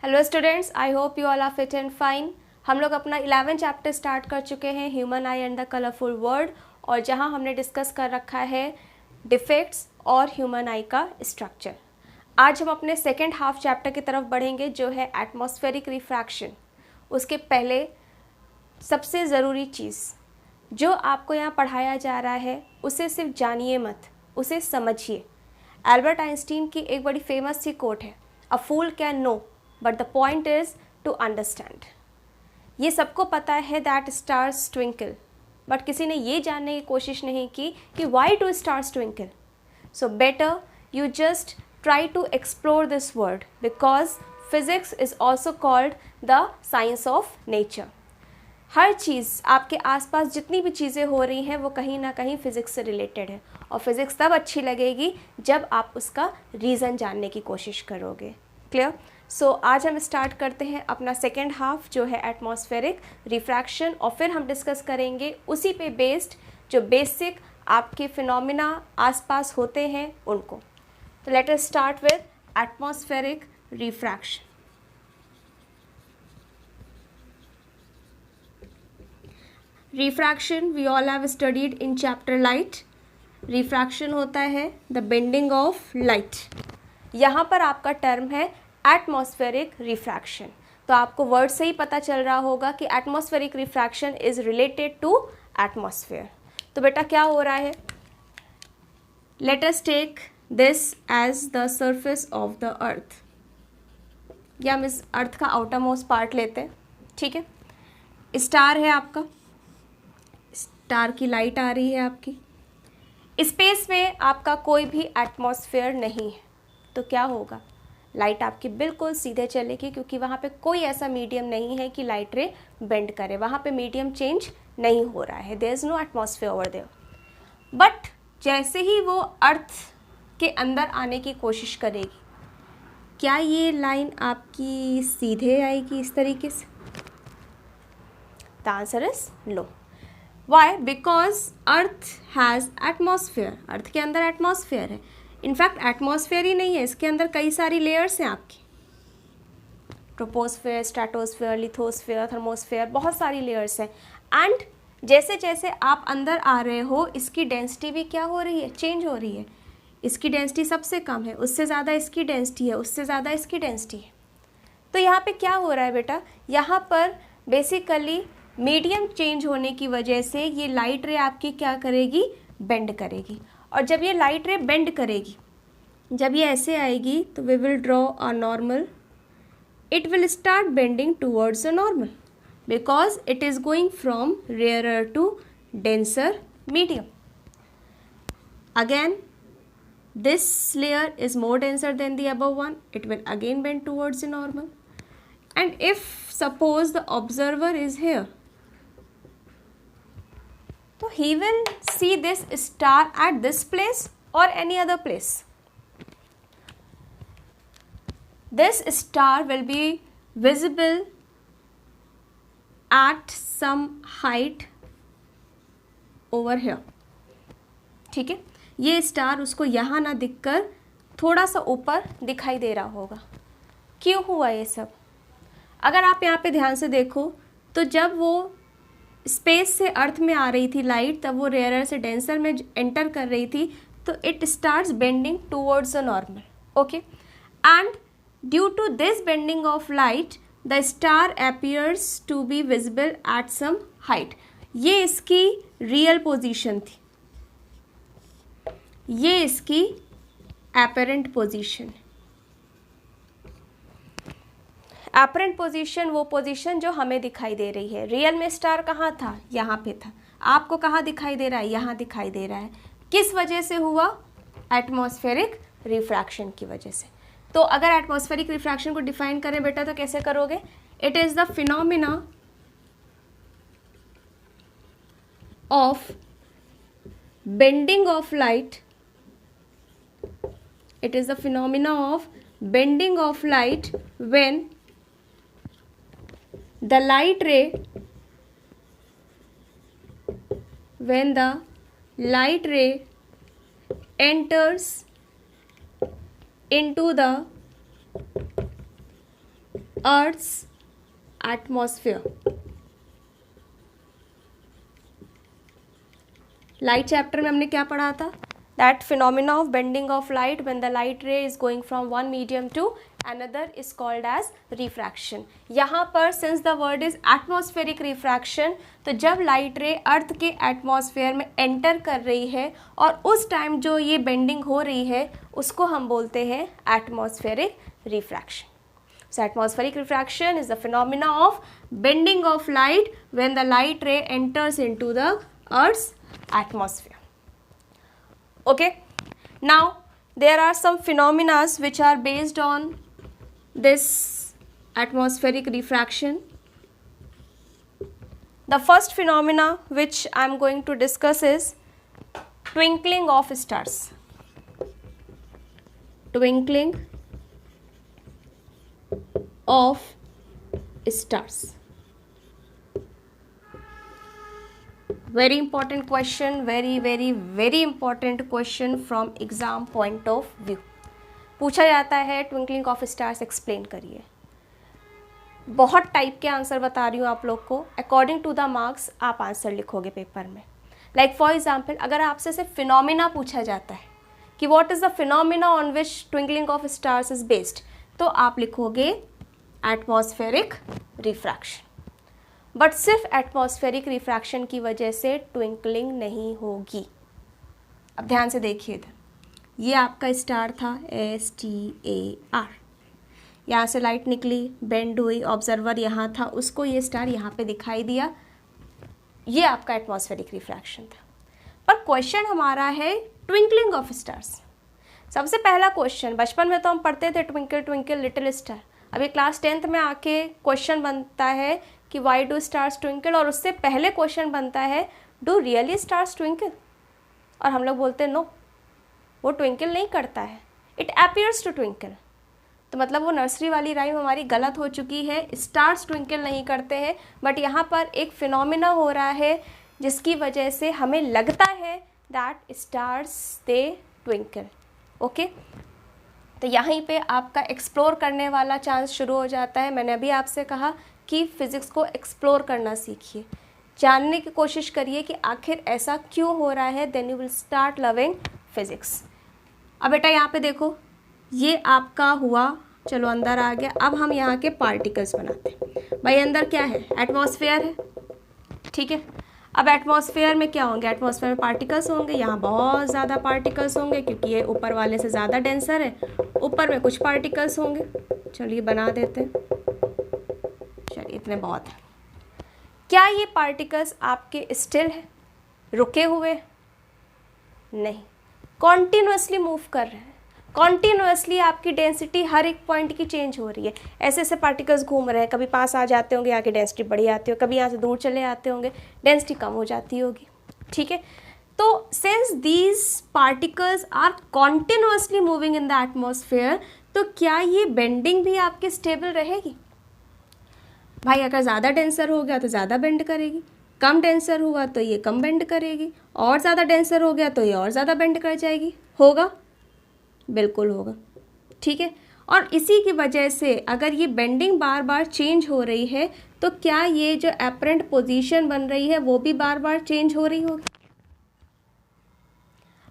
Hello students, I hope you all are fit and fine. हम लोग अपना 11 chapter start कर चुके हैं, human eye and the colourful world, और जहां हमने डिस्कस कर रखा है डिफेक्ट्स और ह्यूमन आई का स्ट्रक्चर। आज हम अपने सेकेंड हाफ चैप्टर की तरफ बढ़ेंगे जो है एटमॉस्फेरिक रिफ्रैक्शन। उसके पहले सबसे ज़रूरी चीज़ जो आपको यहाँ पढ़ाया जा रहा है उसे सिर्फ जानिए मत, उसे समझिए। एल्बर्ट आइंस्टीन की एक बड़ी फेमस सी कोट है, a fool can know but the point is to understand. ये सबको पता है दैट स्टार्स ट्विंकल, बट किसी ने ये जानने की कोशिश नहीं की कि why do stars twinkle. So better you just try to explore this world because physics is also called the science of nature. हर चीज़ आपके आसपास जितनी भी चीज़ें हो रही हैं वो कहीं ना कहीं फ़िज़िक्स से रिलेटेड है, और फिज़िक्स तब अच्छी लगेगी जब आप उसका रीज़न जानने की कोशिश करोगे। क्लियर? सो आज हम स्टार्ट करते हैं अपना सेकेंड हाफ जो है एटमॉस्फेरिक रिफ्रैक्शन, और फिर हम डिस्कस करेंगे उसी पे बेस्ड जो बेसिक आपके फिनोमिना आसपास होते हैं उनको। तो let us start with atmospheric refraction. Refraction we all have studied in chapter light. Refraction होता है द बेंडिंग ऑफ लाइट। यहाँ पर आपका टर्म है एटमॉस्फेरिक रिफ्रैक्शन। तो आपको वर्ड से ही पता चल रहा होगा कि atmospheric refraction is related to atmosphere. तो बेटा क्या हो रहा है, let us take this as the surface of the earth, या हम इस अर्थ का आउटर मोस्ट पार्ट लेते हैं। ठीक है, स्टार है आपका, स्टार की लाइट आ रही है आपकी, स्पेस में आपका कोई भी एटमॉस्फेयर नहीं है, तो क्या होगा, लाइट आपकी बिल्कुल सीधे चलेगी क्योंकि वहाँ पे कोई ऐसा मीडियम नहीं है कि लाइट रे बेंड करे, वहाँ पे मीडियम चेंज नहीं हो रहा है, there is no atmosphere over there. But जैसे ही वो अर्थ के अंदर आने की कोशिश करेगी, क्या ये लाइन आपकी सीधे आएगी इस तरीके से? The answer is no. Why? Because earth has atmosphere, earth के अंदर एटमॉस्फेयर है। इनफैक्ट एटमॉस्फेयर ही नहीं है, इसके अंदर कई सारी लेयर्स हैं आपकी, ट्रोपोस्फेयर, स्ट्रेटोस्फेयर, लिथोस्फेयर, थर्मोस्फेयर, बहुत सारी लेयर्स हैं। एंड जैसे जैसे आप अंदर आ रहे हो इसकी डेंसिटी भी क्या हो रही है, चेंज हो रही है। इसकी डेंसिटी सबसे कम है, उससे ज़्यादा इसकी डेंसिटी है, उससे ज़्यादा इसकी डेंसिटी है। तो यहाँ पे क्या हो रहा है बेटा, यहाँ पर बेसिकली मीडियम चेंज होने की वजह से ये लाइट रे आपकी क्या करेगी, बेंड करेगी। और जब ये लाइट रे बेंड करेगी, जब ये ऐसे आएगी तो we will draw a normal, it will start bending towards a normal because it is going from rarer to denser medium. Again, this layer is more denser than the above one, it will again bend towards the normal. And if suppose the observer is here, so he will see this star at this place or any other place. This star will be visible at some height over here. ठीक है, ये star उसको यहाँ ना दिखकर थोड़ा सा ऊपर दिखाई दे रहा होगा। क्यों हुआ ये सब? अगर आप यहाँ पे ध्यान से देखो तो जब वो स्पेस से अर्थ में आ रही थी लाइट, तब वो रेयरर से डेंसर में एंटर कर रही थी, तो it starts bending towards the normal. Okay, and due to this bending of light the star appears to be visible at some height. ये इसकी रियल पोजीशन थी, ये इसकी apparent पोजीशन। apparent पोजीशन वो पोजीशन जो हमें दिखाई दे रही है। रियल में स्टार कहाँ था, यहाँ पे था। आपको कहाँ दिखाई दे रहा है, यहाँ दिखाई दे रहा है। किस वजह से हुआ? एटमॉस्फेरिक रिफ्रैक्शन की वजह से। तो अगर एटमॉस्फेरिक रिफ्रैक्शन को डिफाइन करें बेटा तो कैसे करोगे? It is the phenomena of bending of light, it is the phenomena of bending of light when the light रे, when the light ray enters into the Earth's atmosphere. Light chapter में हमने क्या पढ़ा था? That phenomena of bending of light when the light ray is going from one medium to another is called as refraction. यहाँ पर since the word is atmospheric refraction, तो जब light रे अर्थ के एटमॉस्फेयर में एंटर कर रही है और उस टाइम जो ये बेंडिंग हो रही है उसको हम बोलते हैं atmospheric refraction. So atmospheric refraction is the phenomena of bending of light when the light ray enters into the Earth's atmosphere. Okay. Now there are some phenomena which are based on this atmospheric refraction. The first phenomena which I am going to discuss is twinkling of stars. Twinkling of stars. Very important question, very important question from exam point of view. पूछा जाता है twinkling of stars explain करिए. बहुत type के answer बता रही हूँ आप लोग को. अकॉर्डिंग टू द मार्क्स आप आंसर लिखोगे पेपर में. लाइक फॉर एग्जाम्पल अगर आपसे सिर्फ फिनोमिना पूछा जाता है कि what is the phenomena on which twinkling of stars is based, तो आप लिखोगे एटमॉस्फेरिक रिफ्रैक्शन. बट सिर्फ एटमॉस्फेरिक रिफ्रैक्शन की वजह से ट्विंकलिंग नहीं होगी. अब ध्यान से देखिए इधर, ये आपका स्टार था STAR. यहाँ से लाइट निकली, बेंड हुई, ऑब्जर्वर यहाँ था, उसको ये स्टार यहाँ पे दिखाई दिया. ये आपका एटमॉस्फेरिक रिफ्रैक्शन था. पर क्वेश्चन हमारा है ट्विंकलिंग ऑफ स्टार्स. सबसे पहला क्वेश्चन, बचपन में तो हम पढ़ते थे ट्विंकल ट्विंकल लिटिल स्टार. अभी क्लास 10th में आके क्वेश्चन बनता है कि वाई डू स्टार्स ट्विंकल, और उससे पहले क्वेश्चन बनता है डू रियली स्टार्स ट्विंकल. और हम लोग बोलते हैं नो, वो ट्विंकल नहीं करता है, इट अपीयर्स टू ट्विंकल. तो मतलब वो नर्सरी वाली राइम हमारी गलत हो चुकी है. स्टार्स ट्विंकल नहीं करते हैं, बट यहाँ पर एक फिनोमिना हो रहा है जिसकी वजह से हमें लगता है that stars they twinkle. Okay, तो यहीं पे आपका एक्सप्लोर करने वाला चांस शुरू हो जाता है. मैंने अभी आपसे कहा कि फिज़िक्स को एक्सप्लोर करना सीखिए, जानने की कोशिश करिए कि आखिर ऐसा क्यों हो रहा है. Then you will start loving physics. अब बेटा यहाँ पे देखो, ये आपका हुआ, चलो अंदर आ गया. अब हम यहाँ के पार्टिकल्स बनाते हैं. भाई अंदर क्या है? एटमॉस्फेयर है. ठीक है, अब एटमॉस्फेयर में क्या होंगे? एटमॉस्फेयर में पार्टिकल्स होंगे. यहाँ बहुत ज़्यादा पार्टिकल्स होंगे क्योंकि ये ऊपर वाले से ज़्यादा डेंसर है. ऊपर में कुछ पार्टिकल्स होंगे. चलिए बना देते हैं. चलिए इतने बहुत है. क्या ये पार्टिकल्स आपके स्टिल है, रुके हुए? नहीं, कॉन्टिन्यूसली मूव कर रहे हैं. कॉन्टिन्यूसली आपकी डेंसिटी हर एक पॉइंट की चेंज हो रही है. ऐसे ऐसे पार्टिकल्स घूम रहे हैं, कभी पास आ जाते होंगे, यहाँ की डेंसिटी बढ़ी आती हो, कभी यहाँ से दूर चले आते होंगे, डेंसिटी कम हो जाती होगी. ठीक है, तो since these particles are continuously moving in the atmosphere, तो क्या ये बेंडिंग भी आपके स्टेबल रहेगी? भाई अगर ज़्यादा डेंसर हो गया तो ज़्यादा बेंड करेगी, कम डेंसर हुआ तो ये कम बेंड करेगी, और ज़्यादा डेंसर हो गया तो ये और ज़्यादा बेंड कर जाएगी. होगा? बिल्कुल होगा. ठीक है, और इसी की वजह से अगर ये बेंडिंग बार बार चेंज हो रही है तो क्या ये जो एपरेंट पोजीशन बन रही है वो भी बार बार चेंज हो रही होगी?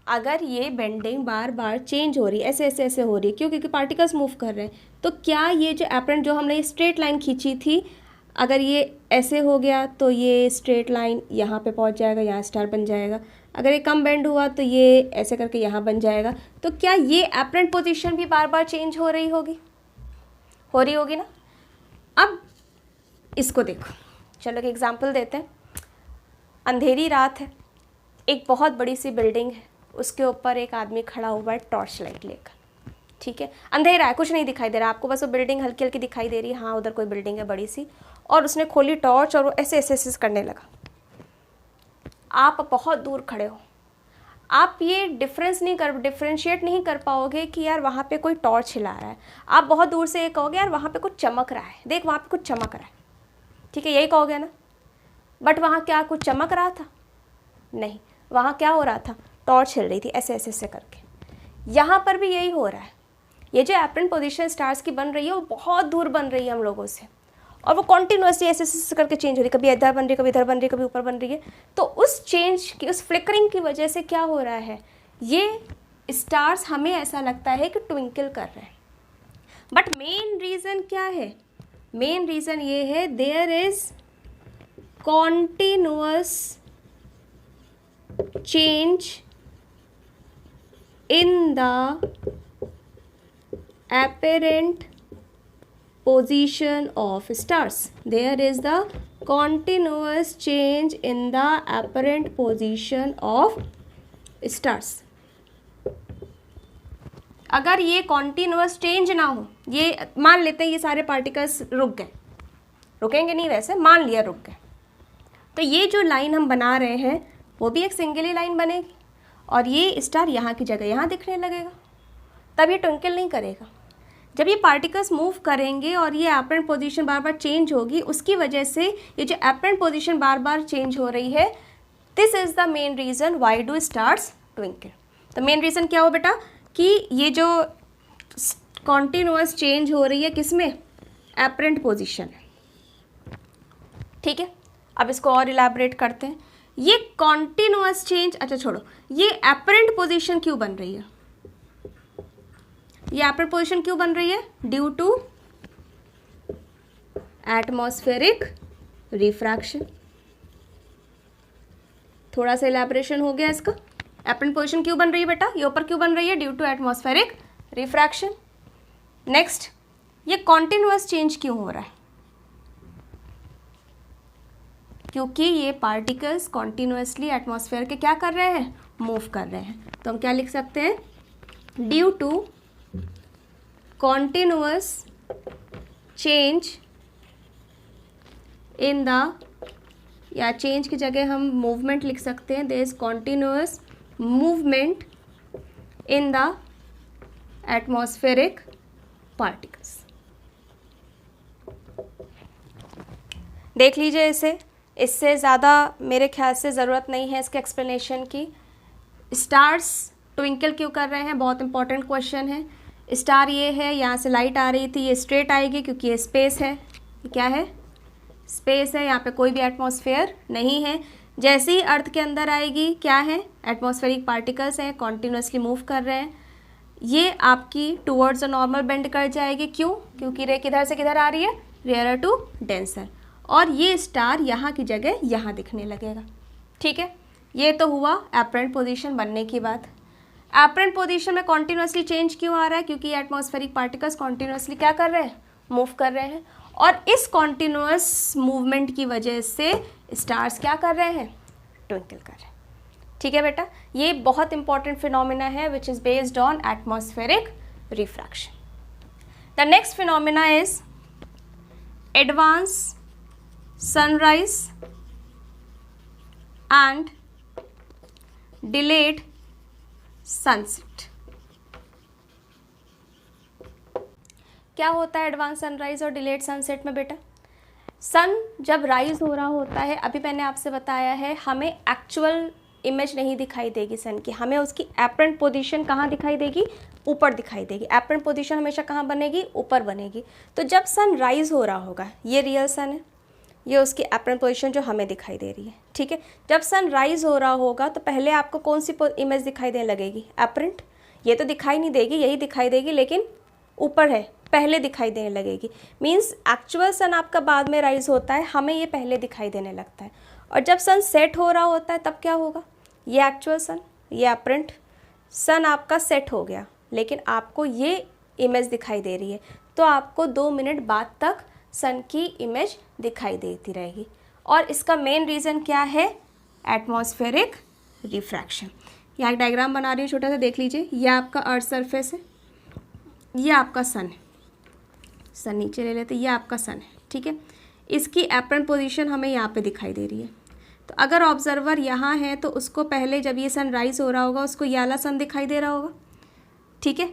अगर ये बेंडिंग बार बार चेंज हो रही है, ऐसे ऐसे ऐसे हो रही है, क्यों? क्योंकि पार्टिकल्स मूव कर रहे हैं. तो क्या ये जो एपरेंट, जो हमने ये स्ट्रेट लाइन खींची थी, अगर ये ऐसे हो गया तो ये स्ट्रेट लाइन यहाँ पे पहुँच जाएगा, यहाँ स्टार बन जाएगा. अगर ये कम बेंड हुआ तो ये ऐसे करके यहाँ बन जाएगा. तो क्या ये एपरेंट पोजीशन भी बार बार चेंज हो रही होगी? हो रही होगी ना. अब इसको देखो, चलो एक एग्जांपल देते हैं. अंधेरी रात है, एक बहुत बड़ी सी बिल्डिंग है, उसके ऊपर एक आदमी खड़ा हुआ है टॉर्च लाइट लेकर. ठीक है, अंधेरा है, कुछ नहीं दिखाई दे रहा आपको, बस वो बिल्डिंग हल्की हल्की दिखाई दे रही है. हाँ, उधर कोई बिल्डिंग है बड़ी सी, और उसने खोली टॉर्च और वो ऐसे ऐसे ऐसे करने लगा. आप बहुत दूर खड़े हो, आप ये डिफ्रेंशिएट नहीं कर पाओगे कि यार वहाँ पे कोई टॉर्च हिला रहा है. आप बहुत दूर से ये कहोगे यार वहाँ पे कुछ चमक रहा है, देख वहाँ पे कुछ चमक रहा है. ठीक है, यही कहोगे ना. बट वहाँ क्या कुछ चमक रहा था? नहीं, वहाँ क्या हो रहा था? टॉर्च हिल रही थी ऐसे ऐसे ऐसे करके. यहाँ पर भी यही हो रहा है. ये जो एपरेंट पोजीशन स्टार्स की बन रही है वो बहुत दूर बन रही है हम लोगों से, और वो कॉन्टिन्यूसली ऐसे ऐसे करके चेंज हो रही है, कभी इधर बन रही है, कभी इधर बन रही है, कभी ऊपर बन रही है। तो उस चेंज की, उस फ्लिकरिंग की वजह से क्या हो रहा है, ये स्टार्स हमें ऐसा लगता है कि ट्विंकल कर रहे हैं। बट मेन रीज़न क्या है, मेन रीज़न ये है there is continuous change in the apparent position of stars. There is the continuous change in the apparent position of stars. अगर ये continuous change ना हो, ये मान लेते हैं ये सारे पार्टिकल्स रुक गए, रुकेंगे नहीं वैसे, मान लिया रुक गए, तो ये जो लाइन हम बना रहे हैं वो भी एक सिंगल ही लाइन बनेगी, और ये स्टार यहाँ की जगह यहाँ दिखने लगेगा, तब ये ट्विंकल नहीं करेगा। जब ये पार्टिकल्स मूव करेंगे और ये एपरेंट पोजीशन बार बार चेंज होगी, उसकी वजह से ये जो एपरेंट पोजीशन बार बार चेंज हो रही है, this is the main reason why do stars twinkle. तो मेन रीज़न क्या हो बेटा, कि ये जो कॉन्टिन्यूअस चेंज हो रही है किसमें, एपरेंट पोजीशन। ठीक है, अब इसको और इलैबोरेट करते हैं। ये कॉन्टिन्यूअस चेंज, अच्छा छोड़ो, ये एपरेंट पोजीशन क्यों बन रही है, ये एपरेंट पोजीशन क्यों बन रही है, ड्यू टू एटमॉस्फेरिक रिफ्रैक्शन। थोड़ा सा इलैबोरेशन हो गया इसका। एपरेंट पोजीशन क्यों बन रही है बेटा, ये ऊपर क्यों बन रही है, due to atmospheric refraction. Next, ये कॉन्टिन्यूअस चेंज क्यों हो रहा है, क्योंकि ये पार्टिकल्स कॉन्टिन्यूसली एटमॉस्फेयर के क्या कर रहे हैं, मूव कर रहे हैं। तो हम क्या लिख सकते हैं, due to continuous change in the, या चेंज की जगह हम मूवमेंट लिख सकते हैं, there is continuous movement in the atmospheric particles. देख लीजिए इसे, इससे ज़्यादा मेरे ख्याल से ज़रूरत नहीं है इसके एक्सप्लेनेशन की। स्टार्स ट्विंकल क्यों कर रहे हैं, बहुत इंपॉर्टेंट क्वेश्चन है। स्टार ये है, यहाँ से लाइट आ रही थी, ये स्ट्रेट आएगी क्योंकि ये स्पेस है, ये क्या है, स्पेस है, यहाँ पे कोई भी एटमॉस्फेयर नहीं है। जैसे ही अर्थ के अंदर आएगी, क्या है, एटमॉस्फेरिक पार्टिकल्स हैं, कॉन्टिन्यूसली मूव कर रहे हैं, ये आपकी टूवर्ड्स अ नॉर्मल बेंड कर जाएगी। क्यों, क्योंकि रे किधर से किधर आ रही है, रेयर टू डेंसर, और ये स्टार यहाँ की जगह यहाँ दिखने लगेगा। ठीक है, ये तो हुआ एपरेंट पोजीशन बनने की बात। एपरेंट पोजीशन में कॉन्टिन्यूसली चेंज क्यों आ रहा है, क्योंकि एटमॉस्फेरिक पार्टिकल्स कॉन्टिन्यूसली क्या कर रहे हैं, मूव कर रहे हैं, और इस कॉन्टिन्यूअस मूवमेंट की वजह से स्टार्स क्या कर रहे हैं, ट्विंकल कर रहे हैं। ठीक है बेटा, ये बहुत इंपॉर्टेंट फिनोमिना है which is based on atmospheric refraction. The next phenomena is advance sunrise and delayed sunset। क्या होता है एडवांस सनराइज और डिलेड सनसेट में बेटा, सन जब राइज हो रहा होता है, अभी मैंने आपसे बताया है, हमें एक्चुअल इमेज नहीं दिखाई देगी सन की, हमें उसकी एपरेंट पोजीशन कहाँ दिखाई देगी, ऊपर दिखाई देगी। एपरेंट पोजीशन हमेशा कहाँ बनेगी, ऊपर बनेगी। तो जब सन राइज हो रहा होगा, ये रियल सन है, ये उसकी एपरेंट पोजीशन जो हमें दिखाई दे रही है। ठीक है, जब सन राइज हो रहा होगा तो पहले आपको कौन सी इमेज दिखाई देने लगेगी, एपरेंट। ये तो दिखाई नहीं देगी, यही दिखाई देगी, लेकिन ऊपर है, पहले दिखाई देने लगेगी। मींस एक्चुअल सन आपका बाद में राइज होता है, हमें ये पहले दिखाई देने लगता है। और जब सन सेट हो रहा होता है तब क्या होगा, ये एक्चुअल सन, ये एपरेंट सन आपका सेट हो गया, लेकिन आपको ये इमेज दिखाई दे रही है, तो आपको 2 मिनट बाद तक सन की इमेज दिखाई देती रहेगी। और इसका मेन रीज़न क्या है, एटमॉस्फेरिक रिफ्रैक्शन। यहाँ एक डायग्राम बना रही हूँ छोटा सा, देख लीजिए। यह आपका अर्थ सरफेस है, ये आपका सन है, सन नीचे ले लेते, ये आपका सन है। ठीक है, इसकी एपरेंट पोजीशन हमें यहाँ पे दिखाई दे रही है। तो अगर ऑब्जर्वर यहाँ है तो उसको पहले जब ये सन राइज हो रहा होगा, उसको ये वाला सन दिखाई दे रहा होगा। ठीक है,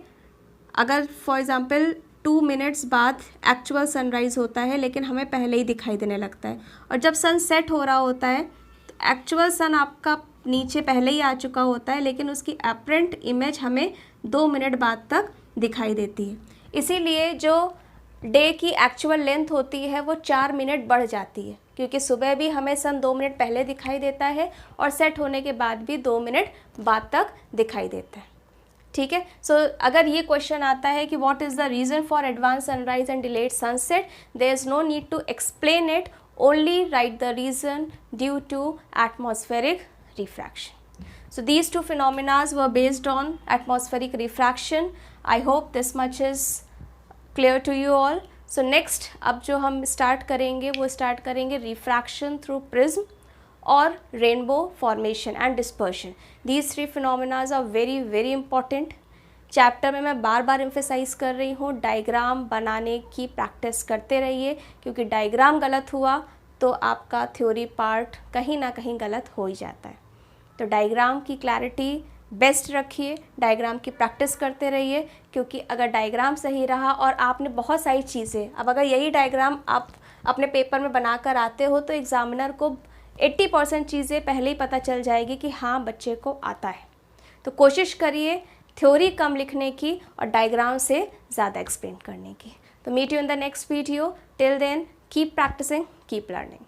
अगर फॉर एग्जांपल 2 मिनट्स बाद एक्चुअल सनराइज़ होता है, लेकिन हमें पहले ही दिखाई देने लगता है। और जब सन सेट हो रहा होता है तो एक्चुअल सन आपका नीचे पहले ही आ चुका होता है, लेकिन उसकी एपरेंट इमेज हमें 2 मिनट बाद तक दिखाई देती है। इसीलिए जो डे की एक्चुअल लेंथ होती है वो 4 मिनट बढ़ जाती है, क्योंकि सुबह भी हमें सन 2 मिनट पहले दिखाई देता है और सेट होने के बाद भी 2 मिनट बाद तक दिखाई देता है। ठीक है, सो अगर ये क्वेश्चन आता है कि what is the reason for advance sunrise and delayed sunset, there is no need to explain it, only write the reason due to atmospheric refraction. So these two phenomena were based on atmospheric refraction. I hope this much is clear to you all. So next अब जो हम start करेंगे वो start करेंगे refraction through prism और rainbow formation and dispersion. These three phenomenas are very very important. Chapter में मैं बार बार emphasise कर रही हूँ, डायग्राम बनाने की प्रैक्टिस करते रहिए, क्योंकि डायग्राम गलत हुआ तो आपका थ्योरी पार्ट कहीं ना कहीं गलत हो ही जाता है. तो डायग्राम की क्लैरिटी बेस्ट रखिए, डायग्राम की प्रैक्टिस करते रहिए, क्योंकि अगर डायग्राम सही रहा और आपने बहुत सारी चीज़ें, अब अगर यही डायग्राम आप अपने पेपर में बनाकर आते हो तो एग्ज़ामिनर को 80% चीज़ें पहले ही पता चल जाएगी कि हाँ बच्चे को आता है. तो कोशिश करिए थ्योरी कम लिखने की और डायग्राम से ज़्यादा एक्सप्लेन करने की. तो meet you in the next video. Till then keep practising, keep learning.